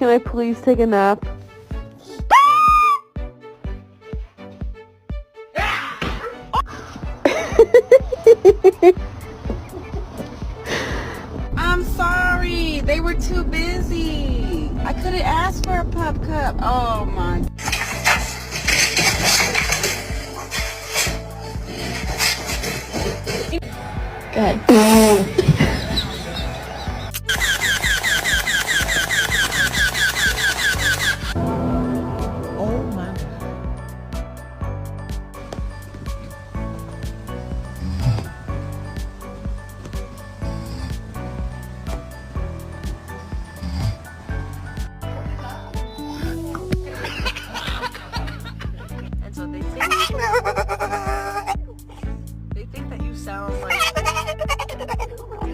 Can I please take a nap? I'm sorry. They were too busy. I couldn't ask for a pup cup. Oh my. Good.